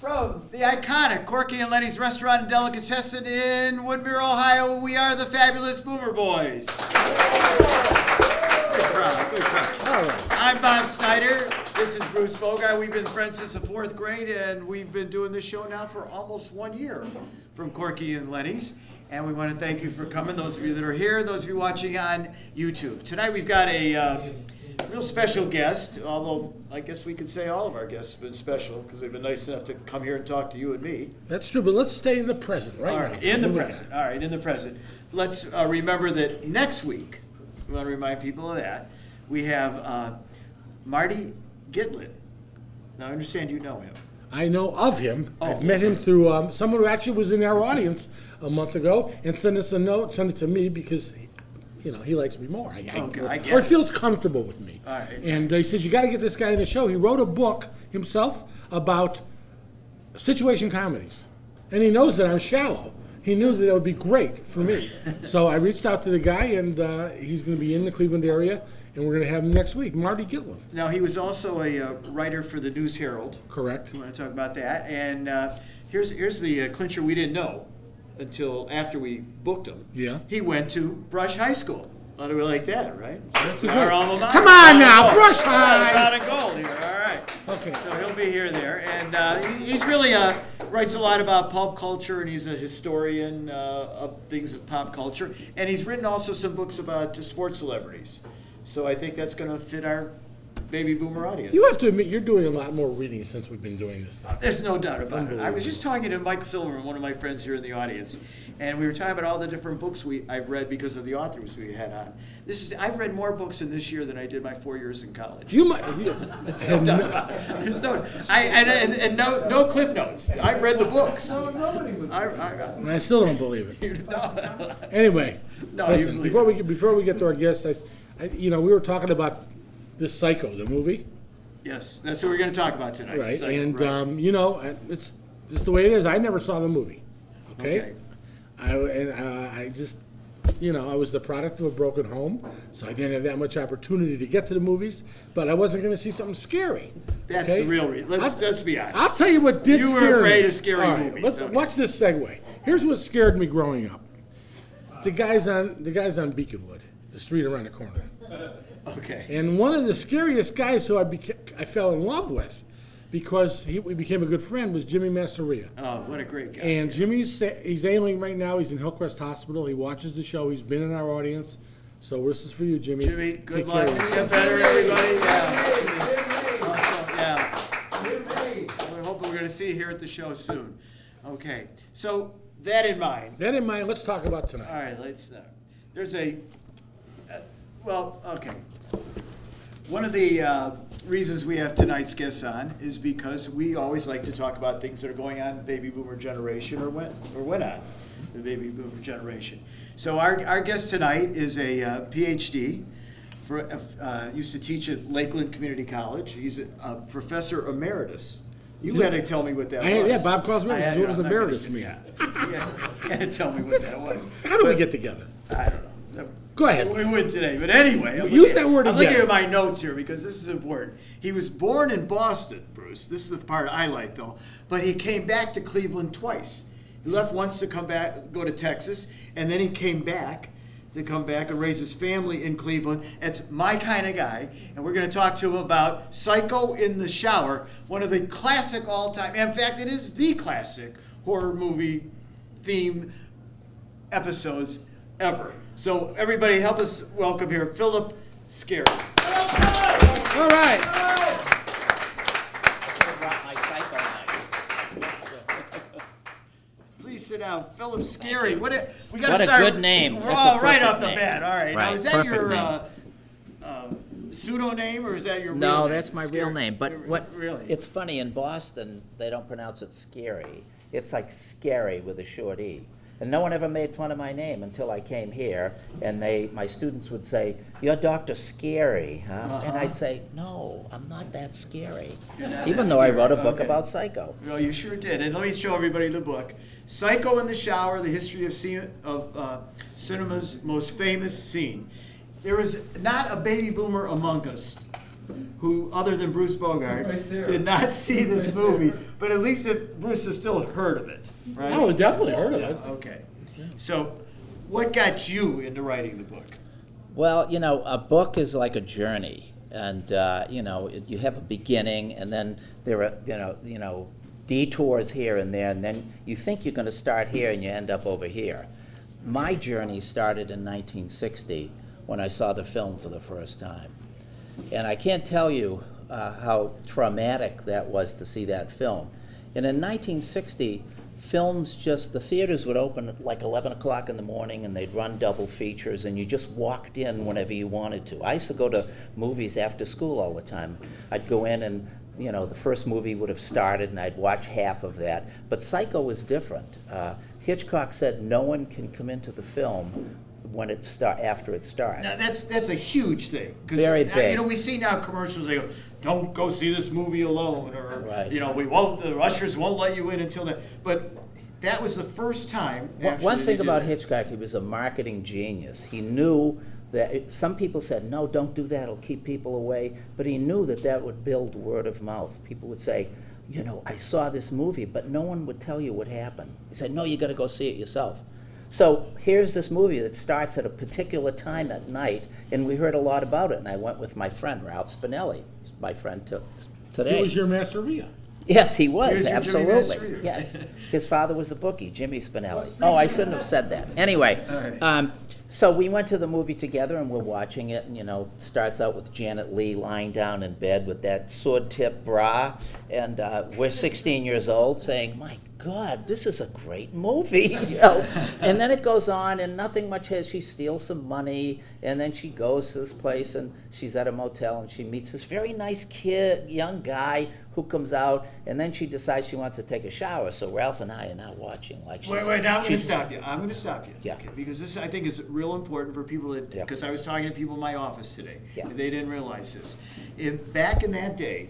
From the iconic Corky and Lenny's Restaurant and Delicatessen in Woodmere, Ohio, we are the fabulous Boomer Boys. Good crowd, good crowd. All right. I'm Bob Snyder. This is Bruce Bogart. We've been friends since the 4th grade, and we've been doing this show now for almost 1 year from Corky and Lenny's. And we want to thank you for coming, those of you that are here, those of you watching on YouTube. Tonight we've got a real special guest, although I guess we could say all of our guests have been special because they've been nice enough to come here and talk to you and me. That's true, but let's stay in the present right now. All right, in the present. All right, in the present. Let's remember that next week, we want to remind people of that, we have Marty Gitlin. Now, I understand you know him. I know of him. Oh, I've met him through someone who actually was in our audience a month ago and sent us a note, sent it to me because he likes me more. I guess. Or feels comfortable with me. All right. And he says, you got to get this guy in the show. He wrote a book himself about situation comedies. And he knows that I'm shallow. He knew that it would be great for me. So I reached out to the guy, and he's going to be in the Cleveland area, and we're going to have him next week, Marty Gitlin. Now, he was also a writer for the News Herald. Correct. We want to talk about that. And here's the clincher we didn't know until after we booked him. Yeah. He went to Brush High School. A lot of you like that, right? That's a Our good. alma mater. Come on now, Brush High. Brown and gold here. All right. Okay. So he'll be here there, and he's really writes a lot about pop culture, and he's a historian of things of pop culture, and he's written also some books about sports celebrities. So I think that's going to fit our baby boomer audience. You have to admit, you're doing a lot more reading since we've been doing this stuff. There's no doubt about it. I was just talking to Mike Silverman, one of my friends here in the audience, and we were talking about all the different books I've read because of the authors we had on. I've read more books in this year than I did my 4 years in college. You might. No doubt about it. There's no cliff notes. I've read the books. I still don't believe it. Anyway, No, listen, you before we get to our guest, we were talking about this Psycho, the movie. Yes, that's what we're going to talk about tonight. Right, Psycho, and right. it's just the way it is. I never saw the movie. Okay. Okay. I just, I was the product of a broken home, so I didn't have that much opportunity to get to the movies. But I wasn't going to see something scary. That's okay? the real reason. Let's be honest. I'll tell you what did you scare me. You were afraid of scary All right, movies. Okay. Watch this segue. Here's what scared me growing up. The guys on Beaconwood, the street around the corner. Okay. And one of the scariest guys who I fell in love with, because we became a good friend, was Jimmy Masseria. Oh, what a great guy. And Jimmy's he's ailing right now. He's in Hillcrest Hospital. He watches the show. He's been in our audience. So this is for you, Jimmy. Jimmy, good Take luck. care of yourself. Get better, everybody. Yeah. Awesome. Yeah. We're hoping we're going to see you here at the show soon. Okay. So that in mind. Let's talk about tonight. All right. Let's. There's okay. One of the reasons we have tonight's guests on is because we always like to talk about things that are going on in the baby boomer generation or went on the baby boomer generation. So our guest tonight is a PhD. Used to teach at Lakeland Community College. He's a professor emeritus. You had to tell me what that was. Yeah, Bob calls me. What does emeritus mean? Yeah, you had to tell me what that was. How do we get together? I don't know. Go ahead. We would today, but anyway. I'm looking at my notes here because this is important. He was born in Boston, Bruce. This is the part I like, though. But he came back to Cleveland twice. He left once to come back, go to Texas, and then he came back to come back and raise his family in Cleveland. It's my kind of guy, and we're going to talk to him about Psycho in the Shower, one of the classic all-time, in fact, it is the classic horror movie theme episodes ever. So everybody help us welcome here Phillip Skerry. All right. I brought my Psycho knife. Please sit down. Phillip Skerry. We got to What a start. good name. We're That's all a right perfect off the name. bat. All right. Right, Now, is that your perfect pseudonym or is that your real No, name? that's my real Skerry. name. But what? Really? It's funny, in Boston, they don't pronounce it Skerry. It's like Skerry with a short E. And no one ever made fun of my name until I came here, and my students would say, "You're Dr. Scary, huh?" Uh-huh. And I'd say, "No, I'm not that scary." You're not Even that though I scary. wrote a book Okay. about Psycho. Well, you sure did. And let me show everybody the book. Psycho in the Shower, the history of cinema's most famous scene. There is not a baby boomer among us who, other than Bruce Bogart, Right there. did not see this movie, but at least Bruce has still heard of it, right? Oh, definitely heard of Yeah, it. okay. So, what got you into writing the book? Well, a book is like a journey, and you have a beginning, and then there are detours here and there, and then you think you're going to start here, and you end up over here. My journey started in 1960 when I saw the film for the first time, and I can't tell you how traumatic that was to see that film. And in 1960, the theaters would open at like 11 o'clock in the morning, and they'd run double features, and you just walked in whenever you wanted to. I used to go to movies after school all the time. I'd go in and, the first movie would have started, and I'd watch half of that. But Psycho was different. Hitchcock said no one can come into the film after it starts. Now, that's a huge thing. Very big. We see now commercials, they go, don't go see this movie alone, or, Right. the ushers won't let you in until then. But that was the first time. One thing about Hitchcock, he was a marketing genius. He knew that some people said, no, don't do that, it'll keep people away. But he knew that would build word of mouth. People would say, I saw this movie, but no one would tell you what happened. He said, no, you got to go see it yourself. So here's this movie that starts at a particular time at night, and we heard a lot about it. And I went with my friend, Ralph Spinelli. He's my friend today. He was your Masseria. Yes, he was, He was your Jimmy absolutely. Masseria. Yes. His father was a bookie, Jimmy Spinelli. Oh, I shouldn't have said that. Anyway, so we went to the movie together, and we're watching it, and, it starts out with Janet Leigh lying down in bed with that sword-tip bra, and we're 16 years old saying, my God, this is a great movie, And then it goes on, and nothing much has. She steals some money, and then she goes to this place, and she's at a motel, and she meets this very nice kid, young guy, who comes out, and then she decides she wants to take a shower. So Ralph and I are now watching. Now I'm going to stop you. Yeah. Okay, because this, I think, is real important for people because I was talking to people in my office today. Yeah. They didn't realize this. Back in that day,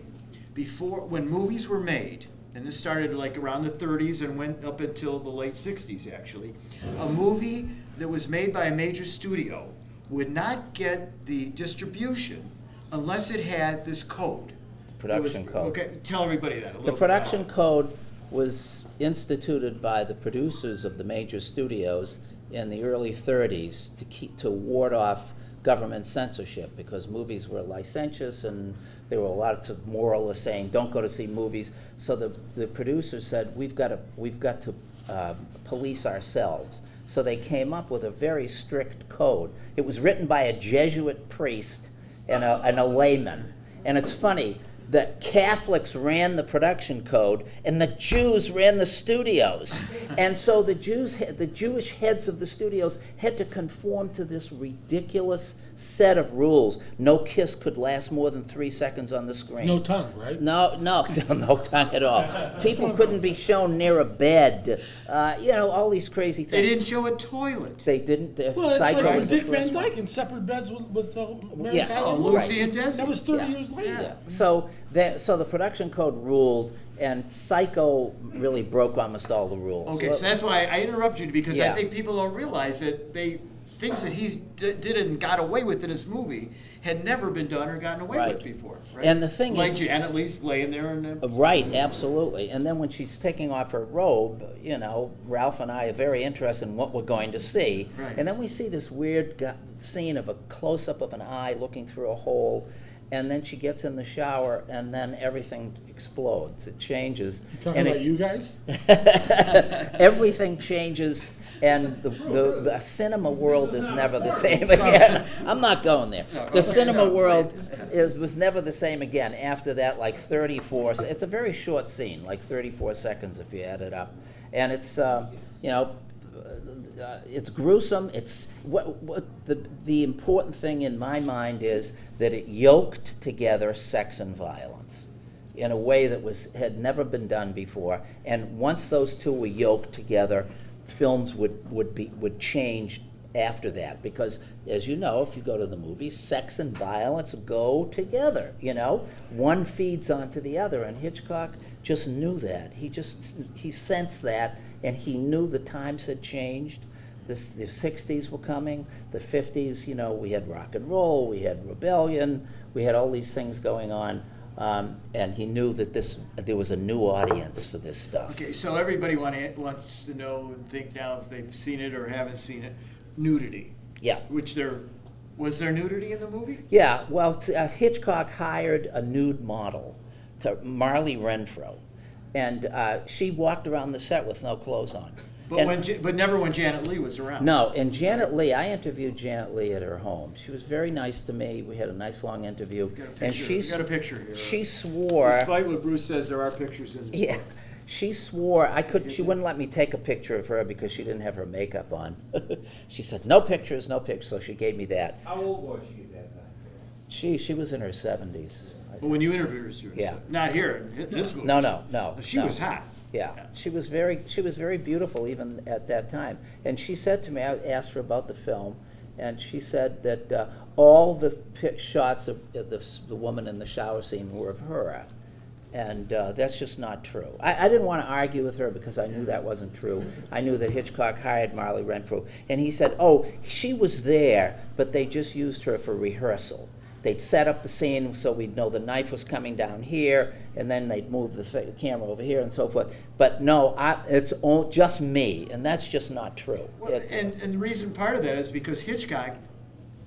when movies were made, and this started like around the 30s and went up until the late 60s, actually, a movie that was made by a major studio would not get the distribution unless it had this code. Production code. Okay, tell everybody that. The production code was instituted by the producers of the major studios in the early 30s to ward off government censorship, because movies were licentious and there were lots of moralists saying don't go to see movies. So the producers said we've got to police ourselves. So they came up with a very strict code. It was written by a Jesuit priest and a layman. And it's funny that Catholics ran the production code and the Jews ran the studios. And so the Jewish heads of the studios had to conform to this ridiculous set of rules. No kiss could last more than 3 seconds on the screen. No tongue, right? No tongue at all. People couldn't be shown near a bed. All these crazy things. They didn't show a toilet. They didn't. Well, it's Psycho like was the Dick Van first one. Dyke in separate beds with Mary Yes. Tyler Oh, Moore. Lucy and Desi. That was 30 Yeah. years later. Yeah. So the production code ruled, and Psycho really broke almost all the rules. Okay, so that's why I interrupted you, because I Yeah. think people don't realize that things that he did and got away with in his movie had never been done or gotten away Right. with before. Right? And the thing like is- Janet Leigh's laying there and Right, absolutely. And then when she's taking off her robe, Ralph and I are very interested in what we're going to see. Right. And then we see this weird scene of a close-up of an eye looking through a hole, and then she gets in the shower, and then everything explodes. It changes. You talking and about you guys? Everything changes, and the cinema world is never the same again. I'm not going there. The cinema world was never the same again. After that, like 34, it's a very short scene, like 34 seconds if you add it up. And it's, it's gruesome. It's the important thing in my mind is that it yoked together sex and violence in a way that had never been done before. And once those two were yoked together, films would change after that, because as you know, if you go to the movies, sex and violence go together. One feeds onto the other, and Hitchcock just knew that. He sensed that, and he knew the times had changed. the 60s were coming, the 50s, we had rock and roll, we had rebellion, we had all these things going on. And he knew that there was a new audience for this stuff. Okay, so everybody wants to know and think now if they've seen it or haven't seen it. Nudity. Yeah. Was there nudity in the movie? Yeah, well, Hitchcock hired a nude model, Marley Renfro, and she walked around the set with no clothes on. But never when Janet Leigh was around. No, and Janet Leigh, I interviewed Janet Leigh at her home. She was very nice to me. We had a nice long interview. We got a picture here. She swore. Despite what Bruce says, there are pictures in this book. She swore she wouldn't let me take a picture of her because she didn't have her makeup on. She said, no pictures, so she gave me that. How old was she at that time? She was in her 70s. Well, when you interviewed her, she was not here in this movie. No. She was hot. Yeah, she was very beautiful even at that time. And she said to me, I asked her about the film, and she said that all the shots of the woman in the shower scene were of her. And that's just not true. I didn't want to argue with her because I knew that wasn't true. I knew that Hitchcock hired Marley Renfro. And he said, she was there, but they just used her for rehearsal. They'd set up the scene so we'd know the knife was coming down here, and then they'd move the camera over here and so forth. But no, it's just me, and that's just not true. Well, and the reason part of that is because Hitchcock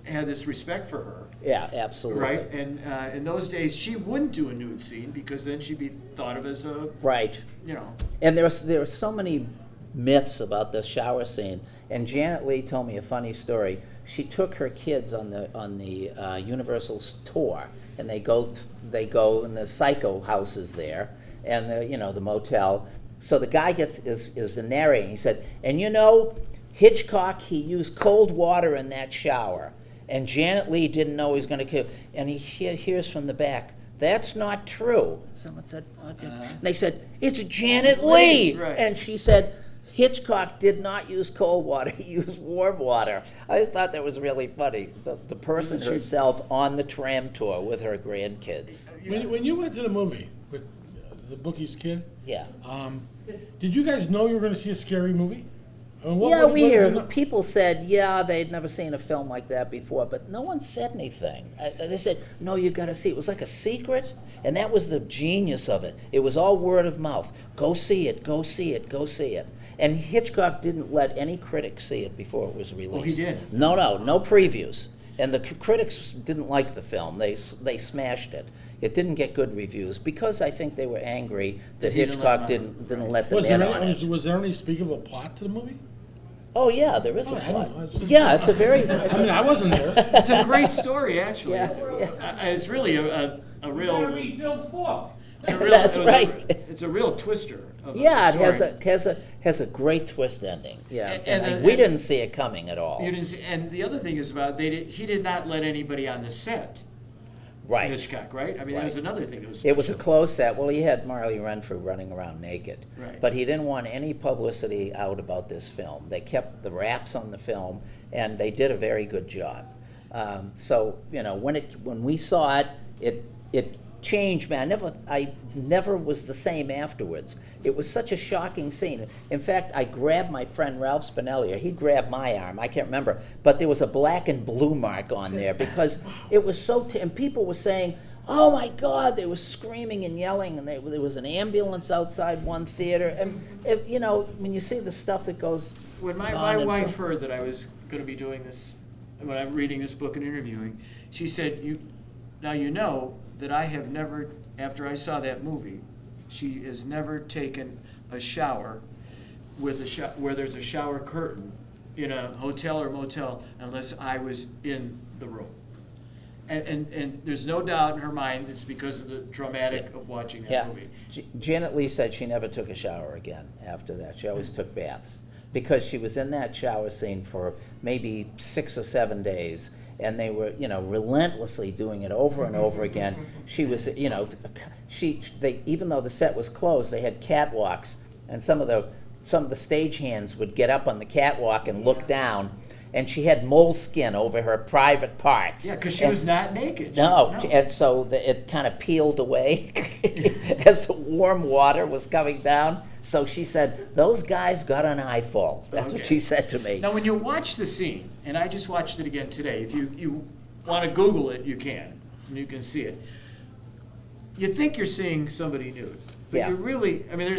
had this respect for her. Yeah, absolutely. Right, and in those days she wouldn't do a nude scene because then she'd be thought of as a right. And there are so many myths about the shower scene. And Janet Leigh told me a funny story. She took her kids on the Universal tour, and they go in the Psycho houses there, and the motel. So the guy is the narrator. He said, and Hitchcock, he used cold water in that shower, and Janet Leigh didn't know he was going to kill. And he hears from the back, that's not true. Someone said, what? And they said, it's Janet Leigh. Right. And she said, Hitchcock did not use cold water, he used warm water. I just thought that was really funny. The person herself on the tram tour with her grandkids. When you went to the movie with the Bookie's kid, Yeah. Did you guys know you were going to see a scary movie? We hear people said, they'd never seen a film like that before, but no one said anything. They said, no, you got to see it. It was like a secret, and that was the genius of it. It was all word of mouth. Go see it, go see it, go see it. And Hitchcock didn't let any critic see it before it was released. Oh, he did? No previews. And the critics didn't like the film. They smashed it. It didn't get good reviews because I think they were angry that Hitchcock didn't let them in on it. Was there any speakable plot to the movie? Oh yeah, there is a I plot. don't know. Yeah, it's a very. I wasn't there. It's a great story, actually. Yeah. It's really a real. You gotta read Phil's book. That's right. It's a real twister. Yeah, story. it has a great twist ending. Yeah, And we didn't see it coming at all. You didn't see, and the other thing is about he did not let anybody on the set. Right. Hitchcock, right? I mean, that was another thing that was. It was a special. closed set. Well, he had Marley Renfro running around naked. Right. But he didn't want any publicity out about this film. They kept the wraps on the film, and they did a very good job. So when we saw it, it changed me. I never was the same afterwards. It was such a shocking scene. In fact, I grabbed my friend Ralph Spinelli, or he grabbed my arm, I can't remember, but there was a black and blue mark on there because it was so, and people were saying, oh my God, they were screaming and yelling, and there was an ambulance outside one theater, and when you see the stuff that goes When my wife heard that I was going to be doing this, when I'm reading this book and interviewing, she said, now you know that I have never, after I saw that movie, she has never taken a shower with where there's a shower curtain in a hotel or motel unless I was in the room. And there's no doubt in her mind it's because of the traumatic of watching that movie. Janet Leigh said she never took a shower again after that. She always took baths because she was in that shower scene for maybe 6 or 7 days. And they were, relentlessly doing it over and over again. She was, even though the set was closed, they had catwalks, and some of the stagehands would get up on the catwalk and look down, and she had moleskin over her private parts. Yeah, because she was not naked. No, and so it kind of peeled away as the warm water was coming down. So she said, those guys got an eyeful. That's what she said to me. Now, when you watch the scene, and I just watched it again today, if you want to Google it, you can, and you can see it. You think you're seeing somebody nude, but Yeah. you really, I mean,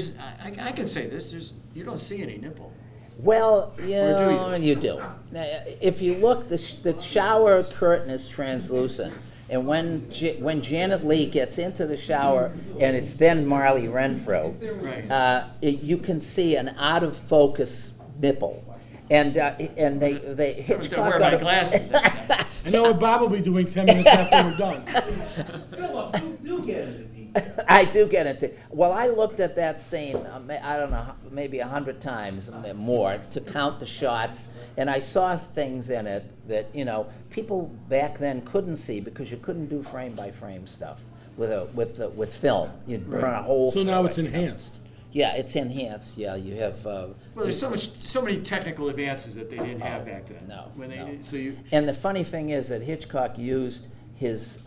I can say this, you don't see any nipple. Well, Or do you do. If you look, the shower curtain is translucent. And when Janet Leigh gets into the shower, and it's then Marley Renfro, Right. you can see an out of focus nipple, and they I Hitchcock wear got my a- glasses next time. I know what Bob will be doing 10 minutes after we're done. Phillip, you do get into detail. I do get into. Well, I looked at that scene. I don't know, maybe 100 times more to count the shots, and I saw things in it that people back then couldn't see because you couldn't do frame by frame stuff with film. You'd burn a hole. So through now it, it's enhanced. Yeah, it's enhanced. Yeah, you have. Well, there's so many technical advances that they didn't have back then. No, When they, no. So you, And the funny thing is that Hitchcock used his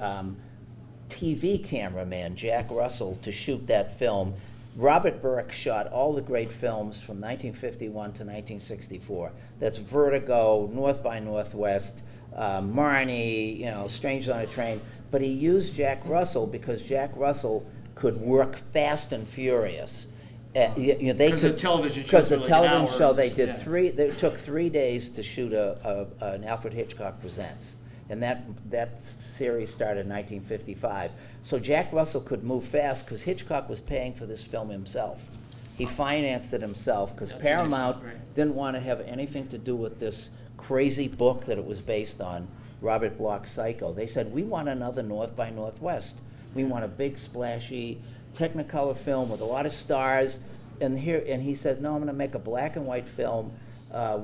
TV cameraman, Jack Russell, to shoot that film. Robert Burke shot all the great films from 1951 to 1964. That's Vertigo, North by Northwest, Marnie, Strangers on a Train. But he used Jack Russell because Jack Russell could work fast and furious. Because the television show Because the for like an television hour, show, they did yeah. They took 3 days to shoot an Alfred Hitchcock Presents, and that series started in 1955. So Jack Russell could move fast because Hitchcock was paying for this film himself. He financed it himself because That's a nice Paramount book, right. didn't want to have anything to do with this crazy book that it was based on, Robert Bloch's Psycho. They said, we want another North by Northwest. We want a big, splashy Technicolor film with a lot of stars. And he said, no, I'm going to make a black and white film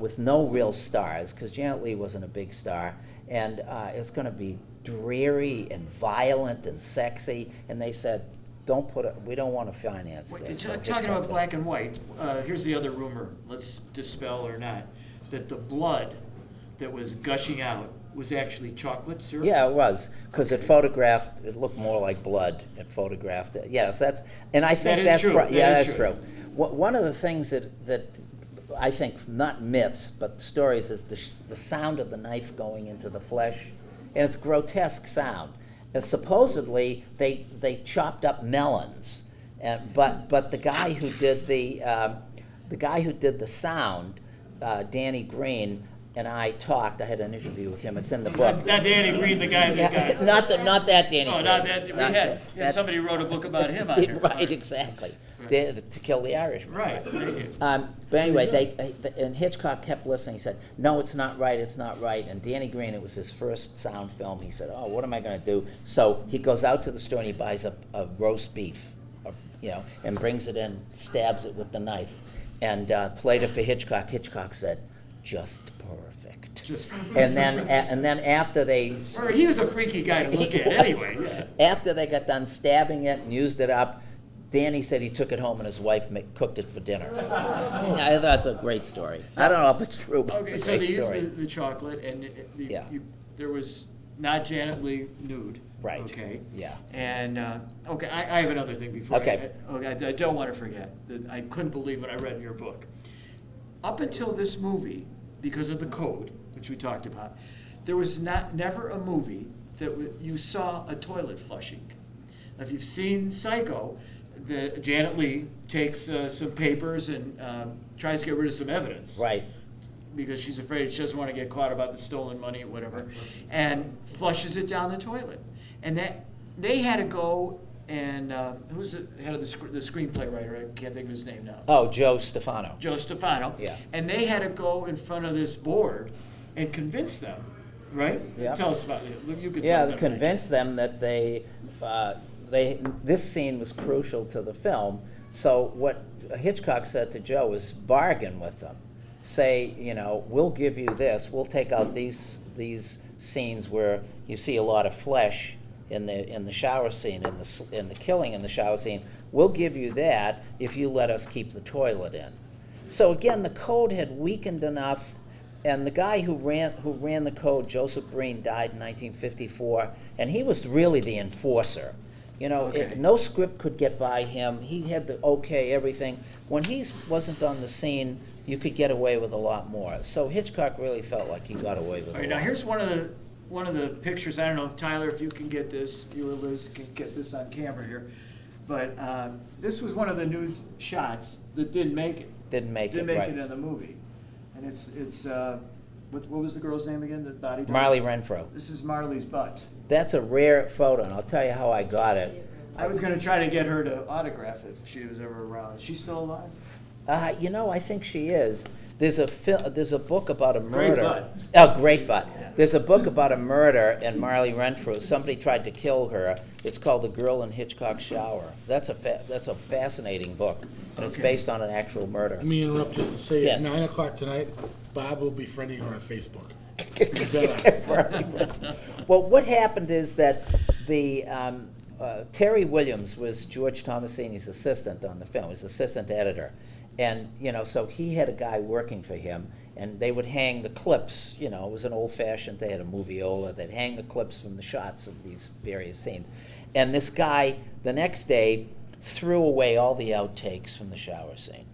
with no real stars, because Janet Leigh wasn't a big star, and it's going to be dreary and violent and sexy. And they said, we don't want to finance Wait, this. talking about black and white, here's the other rumor, let's dispel or not, that the blood that was gushing out was actually chocolate syrup? Yeah, it was, because it looked more like blood. It photographed it. Yes, and I think That is that's true. that's true. One of the things that I think, not myths, but stories, is the sound of the knife going into the flesh, and it's sound sound. And supposedly they chopped up melons, but the guy who did the sound, Danny Green, and I talked. I had an interview with him. It's in the book. Not Danny Green, the guy that got... Not that Danny. Oh, Green. not that. Somebody wrote a book about him on here. Right, exactly. To Kill the Irishman. Right. Thank you. But anyway, and Hitchcock kept listening. He said, "No, it's not right. It's not right." And Danny Green, it was his first sound film. He said, "Oh, what am I going to do?" So he goes out to the store and he buys a roast beef, and brings it in, stabs it with the knife, and played it for Hitchcock. Hitchcock said, "Just perfect." And then after they... He was a freaky guy to look at anyway. Yeah. After they got done stabbing it and used it up, Danny said he took it home and his wife cooked it for dinner. I thought that's a great story. I don't know if it's true, but Okay, it's so a they great story. used the chocolate, and Yeah. there was not Janet Leigh nude. Right. Okay. Yeah. And, okay, I have another thing before. Okay. I don't want to forget that I couldn't believe what I read in your book. Up until this movie, because of the code, which we talked about, there was never a movie that you saw a toilet flushing. Now, if you've seen Psycho, Janet Leigh takes some papers and tries to get rid of some evidence. Right. Because she's afraid, she doesn't want to get caught about the stolen money or whatever, and flushes it down the toilet. And that they had to go and who's the head of the screenplay writer? I can't think of his name now. Oh, Joe Stefano. Joe Stefano. Yeah. And they had to go in front of this board and convince them, right? Yeah. Tell us about it. You could Yeah, tell them. convince them that this scene was crucial to the film. So what Hitchcock said to Joe was bargain with them. Say, we'll give you this. We'll take out these scenes where you see a lot of flesh in the shower scene, in the killing in the shower scene. We'll give you that if you let us keep the toilet in. So again, the code had weakened enough And the guy who ran the code, Joseph Breen, died in 1954, and he was really the enforcer. You know, Okay. no script could get by him. He had to okay everything. When he wasn't on the scene, you could get away with a lot more. So Hitchcock really felt like he got away with All a right, lot. now here's one of the pictures. I don't know if Tyler, if you can get this, you or Liz can get this on camera here, but this was one of the news shots that didn't make it. Didn't make Didn't it, make right. it in the movie, and it's what was the girl's name again? The body. double? Marley Renfro. This is Marley's butt. That's a rare photo, and I'll tell you how I got it. I was going to try to get her to autograph it if she was ever around. Is she still alive? You know, I think she is. There's a book about a Great murder. butt. Oh, great butt. There's a book about a murder in Marley Renfro. Somebody tried to kill her. It's called The Girl in Hitchcock's Shower. That's a fascinating book, and it's Okay. based on an actual murder. Let me interrupt just to say, Yes. at 9 o'clock tonight, Bob will be friending her on Facebook. Marley Renfro. Well, what happened is that the Terry Williams was George Tomasini's assistant on the film, his assistant editor. And, you know, so he had a guy working for him, and they would hang the clips, you know, it was an old-fashioned, they had a moviola, they'd hang the clips from the shots of these various scenes. And this guy, the next day, threw away all the outtakes from the shower scene.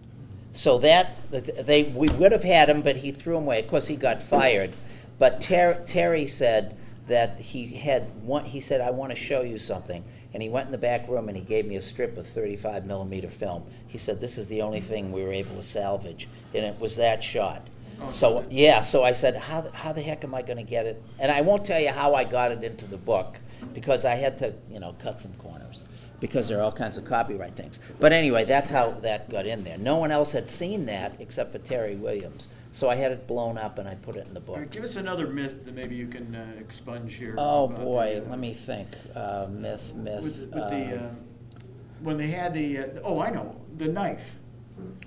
So we would have had him, but he threw them away. Of course, he got fired. But Terry said that he said, I want to show you something. And he went in the back room and he gave me a strip of 35 millimeter film. He said, this is the only thing we were able to salvage. And it was that shot. Oh, So I said, how the heck am I going to get it? And I won't tell you how I got it into the book, because I had to, you know, cut some corners, because there are all kinds of copyright things. But anyway, that's how that got in there. No one else had seen that except for Terry Williams. So I had it blown up and I put it in the All book. right, give us another myth that maybe you can expunge here. Oh, about boy, the, let me think. Myth. With the when they had I know, the knife.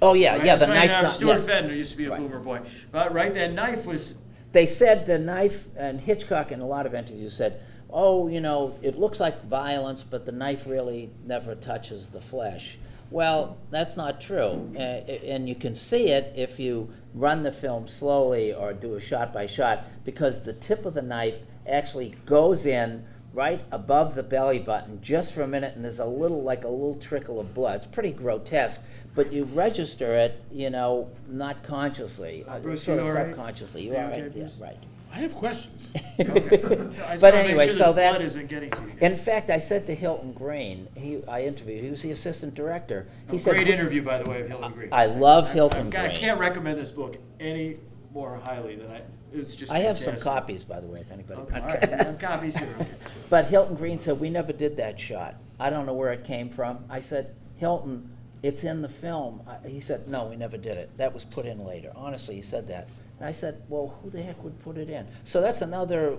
Oh, yeah, Right? yeah, the So, knife. Stuart Yes. Fenton used to be a Right. boomer boy, but right, that knife was. They said the knife, and Hitchcock in a lot of interviews said, oh, you know, it looks like violence, but the knife really never touches the flesh. Well, that's not true, and you can see it if you run the film slowly or do a shot by shot, because the tip of the knife actually goes in right above the belly button just for a minute, and there's a little trickle of blood. It's pretty grotesque, but you register it, you know, not consciously, Bruce, sort of you all right? subconsciously. You You all okay, right? Yeah, Bruce? right. I have questions. I just But wanna anyway, make sure so this blood that's- isn't getting to you. In fact, I said to Hilton Green, I interviewed, he was the assistant director. He said, Great interview, by the way, of Hilton Green. I love Hilton I Green. can't recommend this book any more highly than it's just. I have some fantastic. copies, by the way, if anybody. Okay, all right, we have copies here. Okay. But Hilton Green said, we never did that shot. I don't know where it came from. I said, Hilton, it's in the film. He said, no, we never did it. That was put in later. Honestly, he said that. And I said, well, who the heck would put it in? So that's another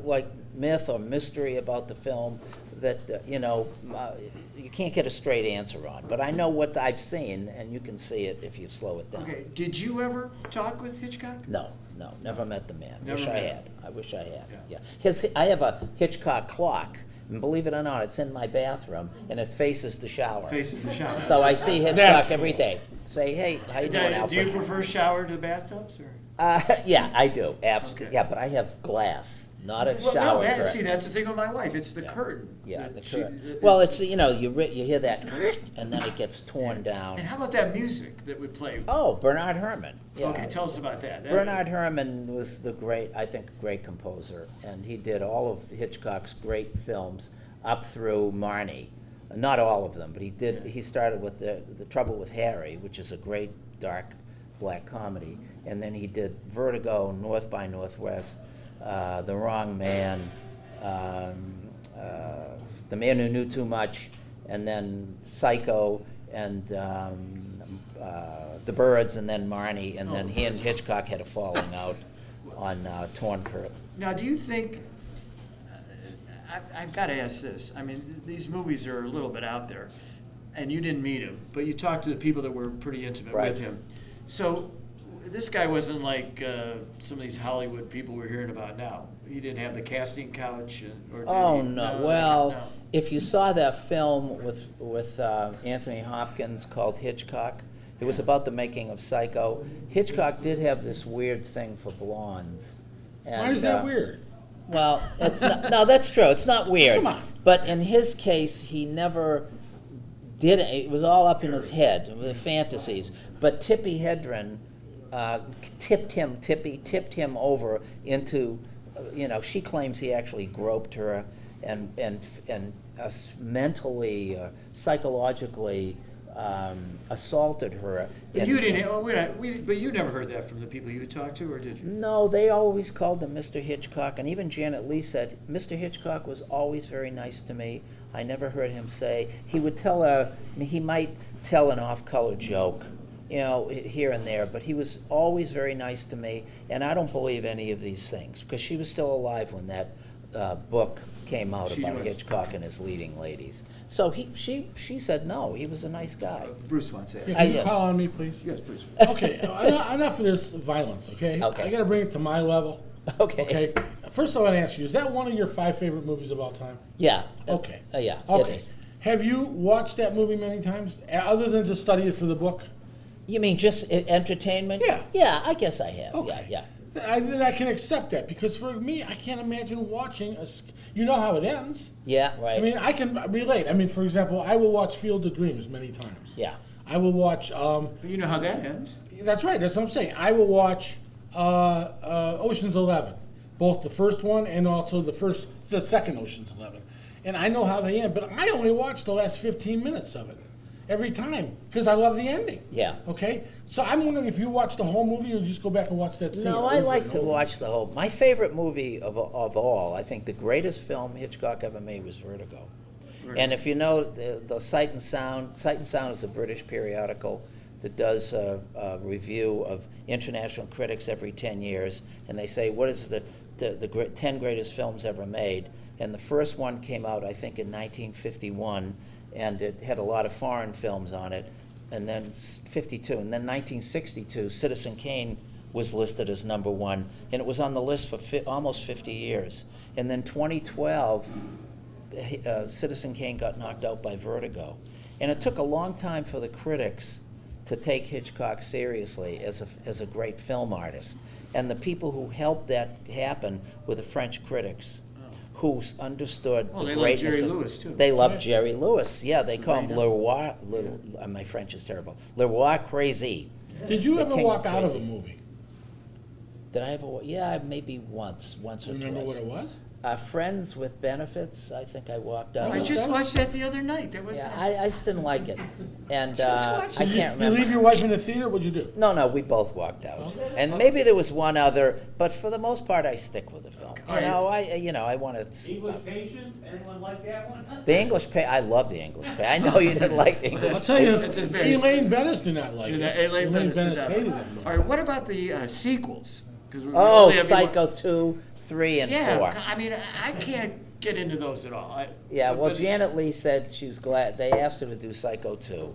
myth or mystery about the film that, you can't get a straight answer on. But I know what I've seen, and you can see it if you slow it down. Okay, did you ever talk with Hitchcock? No, never met the man. Never Wish I met had. him. I wish I had. Yeah. Yeah. I have a Hitchcock clock, and believe it or not, it's in my bathroom, and it faces the shower. Faces the shower. So I see That's Hitchcock cool. every day. Say, hey, how you doing, Do Alfred? you prefer shower to bathtubs, or? Yeah, I do. Absolutely. Okay. Yeah, but I have glass, not a Well, shower no, curtain. that's the thing with my wife. It's the Yeah. curtain. Yeah, that the she- curtain. Well, it's you hear that, and then it gets torn down. And how about that music that would play? Oh, Bernard Herrmann. Yeah. Okay, tell us about that. Bernard Herrmann was I think, great composer, and he did all of Hitchcock's great films up through Marnie. Not all of them, but he did. He started with the Trouble with Harry, which is a great dark black comedy, and then he did Vertigo, North by Northwest, The Wrong Man, The Man Who Knew Too Much, and then Psycho, and The Birds, and then Marnie, and then he and Hitchcock had a falling out on Torn Curtain. Now, do you think? I've got to ask this. I mean, these movies are a little bit out there, and you didn't meet him, but you talked to the people that were pretty intimate Right. with him. So this guy wasn't like some of these Hollywood people we're hearing about now. He didn't have the casting couch, or did Oh he? no! Well, no. if you saw that film with Anthony Hopkins called Hitchcock, It was about the making of Psycho. Hitchcock did have this weird thing for blondes. And, Why is that weird? Well, it's not, no, that's true. It's not weird. Come on. But in his case, he never did it. It was all up in his head, the fantasies. But Tippi Hedren tipped him over into, she claims he actually groped her and mentally, psychologically assaulted her. But you didn't. But you never heard that from the people you talked to, or did you? No, they always called him Mr. Hitchcock, and even Janet Leigh said Mr. Hitchcock was always very nice to me. I never heard him say he might tell an off-color joke, here and there, but he was always very nice to me, and I don't believe any of these things because she was still alive when that book came out She about was. Hitchcock and his leading ladies. So she said no, he was a nice guy. Bruce wants to ask. Can you yeah. call on me, please? Yes, please. Okay, enough of this violence, okay? Okay. I gotta bring it to my level. Okay. First, I want to ask you, is that one of your 5 favorite movies of all time? Yeah. Okay. Yeah. Okay. It is. Have you watched that movie many times, other than to study it for the book? You mean just entertainment? Yeah. Yeah, I guess I have. Okay. Yeah. Then I can accept that, because for me, I can't imagine watching you know how it ends. Yeah. Right. I mean, I can relate. I mean, for example, I will watch Field of Dreams many times. Yeah. I will watch, But you know how that ends. that's right, that's what I'm saying. I will watch Ocean's 11, both the first one and also the second Ocean's 11. And I know how they end, but I only watch the last 15 minutes of it every time because I love the ending. Yeah. Okay? So I'm wondering if you watch the whole movie or just go back and watch that scene. No, I like to watch the whole. My favorite movie of all, I think the greatest film Hitchcock ever made was Vertigo. And if you know the Sight and Sound is a British periodical that does a review of international critics every 10 years, and they say what is the 10 greatest films ever made. And the first one came out, I think, in 1951, and it had a lot of foreign films on it. And then 52, and then 1962, Citizen Kane was listed as #1, and it was on the list for almost 50 years. And then 2012, Citizen Kane got knocked out by Vertigo. And it took a long time for the critics to take Hitchcock seriously as a great film artist. And the people who helped that happen were the French critics, who understood Well, the they love greatness Jerry of- Lewis, too. They love Jerry Lewis. Yeah, they So call they him know. Le Roi. My French is terrible. Le Roi Crazy. Did you The ever King walk of out of a Crazy. movie? Did I ever? Yeah, maybe once or Do you remember twice. what it was? Friends with Benefits. I think I walked out. I of. just watched that the other night. That was. Yeah, I just didn't like it, and watched I it. can't You remember. leave your wife in the theater? What'd you do? No, we both walked out, and maybe there was one other, but for the most part, I stick with the film. I want to. English Patient, anyone like that one? The English Pay. I love the English Pay. I know you didn't like the English. I'll tell you, It's a very- Elaine Bennis did not like it. Elaine Bennis did not. hated that movie. All right, what about the sequels? 'Cause we Oh, only have you- Psycho 2, 3, and 4. Yeah, I mean, I can't get into those at all. Yeah, well, but- Janet Leigh said she was glad. They asked her to do Psycho 2,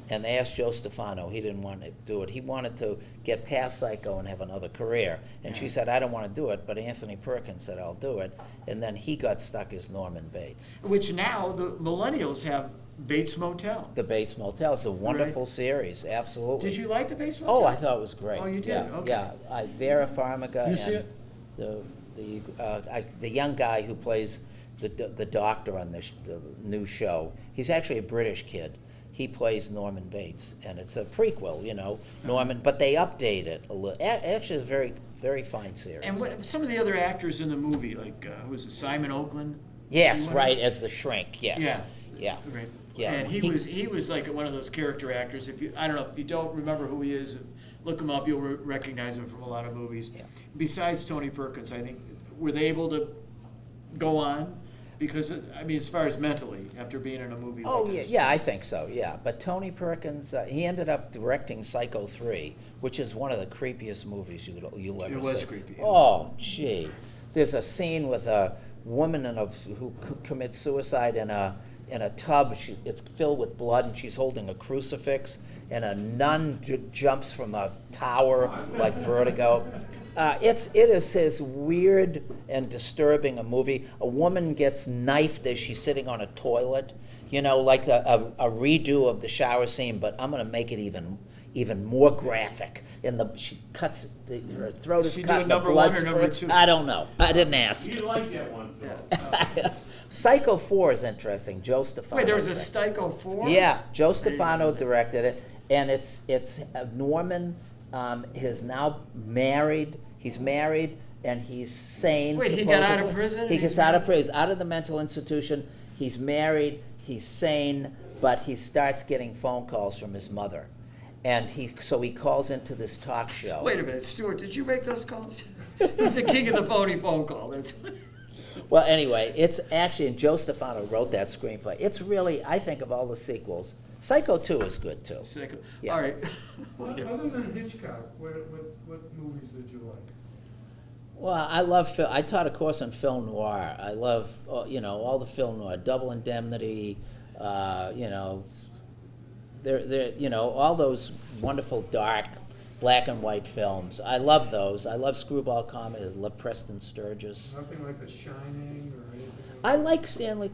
and they asked Joe Stefano. He didn't want to do it. He wanted to get past Psycho and have another career. And she said, I don't want to do it, but Anthony Perkins said, I'll do it. And then he got stuck as Norman Bates. Which now the millennials have Bates Motel. The Bates Motel. It's a wonderful series, absolutely. Did you like the Bates Motel? Oh, I thought it was great. Oh, you did? Yeah, Okay. yeah. Vera Farmiga You see and the young guy who plays the doctor on the new show. He's actually a British kid. He plays Norman Bates, and it's a prequel, Norman. But they update it a little. Actually, it's a very, very fine series. And some of the other actors in the movie, like who was it, Simon Oakland? Yes, Was he one of right, them? as the shrink. Yes. Yeah. Right. Yeah. And he was like one of those character actors. I don't know if you don't remember who he is, look him up. You'll recognize him from a lot of movies. Yeah. Besides Tony Perkins, I think were they able to go on? Because I mean, as far as mentally, after being in a movie Oh, like yeah, this. yeah, I think so, yeah. But Tony Perkins, he ended up directing Psycho 3, which is one of the creepiest movies you'll ever see. It was creepy, yeah. Oh, gee. There's a scene with a woman who commits suicide in a tub. It's filled with blood, and she's holding a crucifix, and a nun jumps from a tower like Vertigo. It is as weird and disturbing a movie. A woman gets knifed as she's sitting on a toilet, like a redo of the shower scene, but I'm going to make it even more graphic. She cuts, her throat is She cut, doing and the number blood one or number spurts. two? I don't know. I didn't ask. You like that one, Phil. Psycho 4 is interesting. Joe Stefano. Wait, there was a directed it. Styco 4? Yeah, Joe Stefano directed it, and it's Norman is now married. He's married and he's sane. Wait, he got out of supposedly. prison? He and gets he's out of prison. He's out of the mental institution. He's married. He's sane, but he starts getting phone calls from his mother, and so he calls into this talk show. Wait a minute, Stuart, did you make those calls? He's the king of the phony phone call. That's Well, anyway, it's actually, and Joe Stefano wrote that screenplay. It's really, I think, of all the sequels, Psycho 2 is good too. Psycho. Yeah. All right. Other than Hitchcock, what movies did you like? Well, I love film. I taught a course on film noir. I love, all the film noir, Double Indemnity, all those wonderful dark black and white films. I love those. I love screwball comedy. I love Preston Sturges. Nothing like The Shining or anything? I like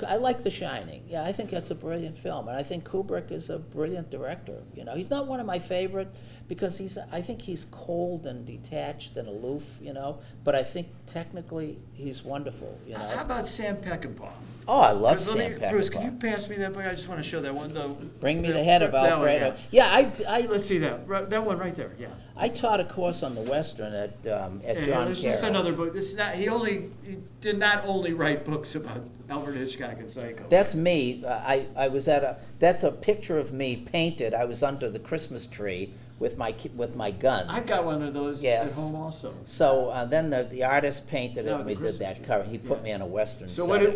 I like The Shining. Yeah, I think that's a brilliant film, and I think Kubrick is a brilliant director. He's not one of my favorite because I think he's cold and detached and aloof. But I think technically he's wonderful. How about Sam Peckinpah? Oh, I love Bruce, Sam Peckinpah. Bruce, can you pass me that book? I just want to show that one. Bring me the head of that one, Alfredo. yeah. Yeah, Let's see that. That one right there. Yeah. I taught a course on the Western at John There's just Carroll. another book. This is not. He did not only write books about Alfred Hitchcock and Psycho. That's me. I was that's a picture of me painted. I was under the Christmas tree with my guns. I've got one of those Yes. at home also. So then the artist painted it, No, and the we did Christmas that tree. cover. He put Yeah. me in a Western So setting.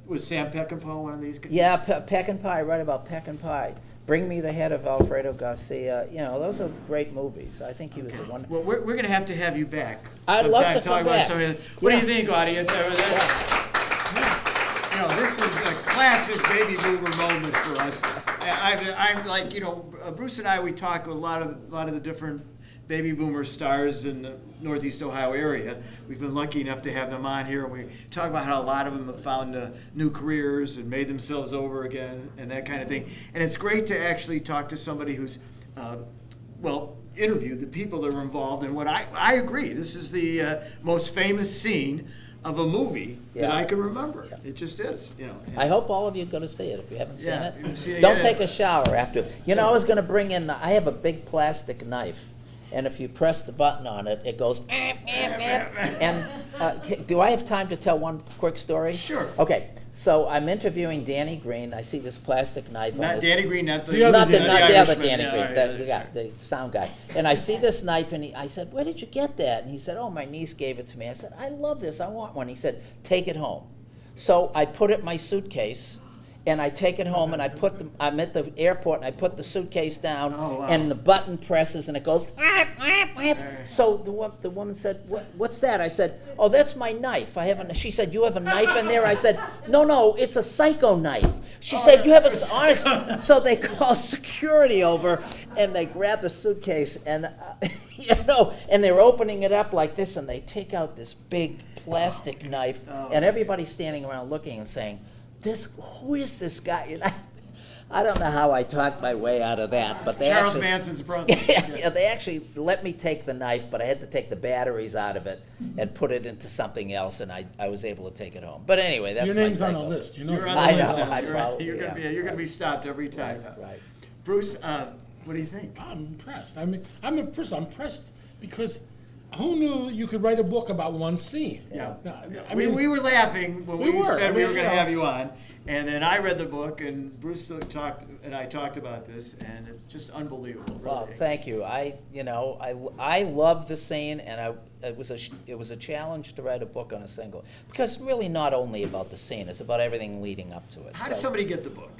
was Sam Peckinpah one of these guys? Yeah, Peck and Pie. I write about Peck and Pie. Bring Me the Head of Alfredo Garcia. Those are great movies. I think he was a wonderful. Well, we're going to have you back. I'd love sometime to come talking about back. some of the- What Yeah. do you think, audience? This is a classic baby boomer moment for us. I'm like, Bruce and I, we talk with a lot of the different baby boomer stars in the Northeast Ohio area. We've been lucky enough to have them on here, and we talk about how a lot of them have found new careers and made themselves over again and that kind of thing. And it's great to actually talk to somebody who's, interview the people that were involved in what I agree. This is the most famous scene of a movie that Yeah. I can remember. Yeah. It just is, I hope all of you go to see it if you haven't seen Yeah, it. if you've seen it Don't yet. take a shower after. I was going to bring in. I have a big plastic knife, and if you press the button on it, it goes. And do I have time to tell one quick story? Sure. Okay. So I'm interviewing Danny Green. I see this plastic knife. on Not this, Danny Green, not the The other not the other Irishman. Danny Yeah, Green, right, the sound guy. And I see this knife, and I said, "Where did you get that?" And he said, "Oh, my niece gave it to me." I said, "I love this. I want one." He said, "Take it home." So I put it in my suitcase, and I take it home, and I'm at the airport, and I put the suitcase down, Oh, wow. and the button presses, and it goes. So the woman said, "What's that?" I said, "Oh, that's my knife. I have a." She said, "You have a knife in there?" I said, "No, it's a Psycho knife." She said, "You have a honest." So they call security over, and they grab the suitcase, and and they're opening it up like this, and they take out this big plastic knife, and everybody's standing around looking and saying, "Who is this guy?" And I don't know how I talked my way out of that, but they Charles actually, Manson's brother. yeah, they actually let me take the knife, but I had to take the batteries out of it and put it into something else, and I was able to take it home. But anyway, that's Your my name's on the Psycho. list. You know You're on that. the I list know, now. I You're probably you're am. gonna be stopped every time. Right. Bruce, what do you think? I'm impressed. I'm impressed because who knew you could write a book about one scene? Yeah. No, I we mean, were laughing when We we were. said I we mean, were going to you know. have you on, and then I read the book, and Bruce talked about this, and it's just unbelievable. Well, really. thank you. I love the scene, and it was a challenge to write a book on a single, because it's really not only about the scene; it's about everything leading up to it. How does So- somebody get the book?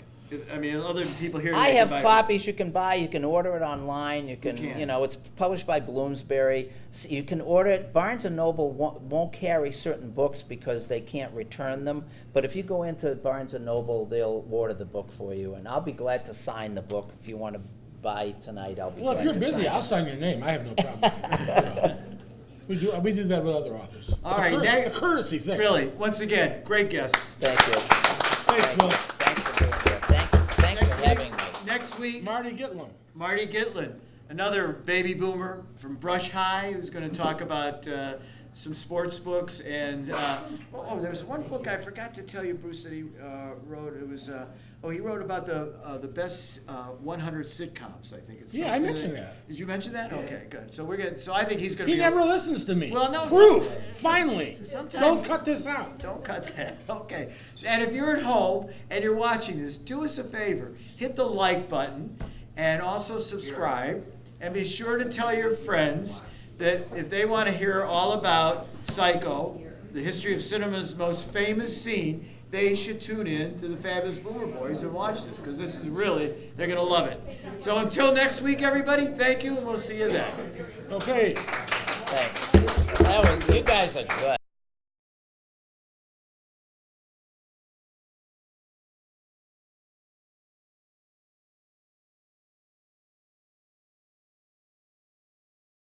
I mean, other people here. I today have can buy it. copies you can buy. You can order it online. You can. can. It's published by Bloomsbury. You can order it. Barnes and Noble won't carry certain books because they can't return them. But if you go into Barnes and Noble, they'll order the book for you, and I'll be glad to sign the book if you want to buy tonight. I'll be well, glad if you're to busy, sign I'll it. sign your name. I have no problem with that. We do that with other authors. All right, It's a courtesy thing. Really, once again, great guest. Thank you. Thanks, Phil. Thanks for being here. Thanks for having me. Next week, Marty Gitlin. Marty Gitlin, another baby boomer from Brush High, who's going to talk about some sports books. And there's one book I forgot to tell you, Bruce, that he wrote. It was he wrote about the best 100 sitcoms. I think it's. Yeah, I mentioned that. Did you mention that? Okay, good. So we're gonna. So I think he's going to He be. never listens to me. Well, no. Proof. Finally. Sometimes- Don't cut this out. Don't cut that. Okay. And if you're at home and you're watching this, do us a favor. Hit the like button and also subscribe. And be sure to tell your friends that if they want to hear all about Psycho, the history of cinema's most famous scene, they should tune in to the Fabulous Boomer Boys and watch this, because this is really, they're going to love it. So until next week, everybody, thank you, and we'll see you then. Okay. Thanks. You guys are good.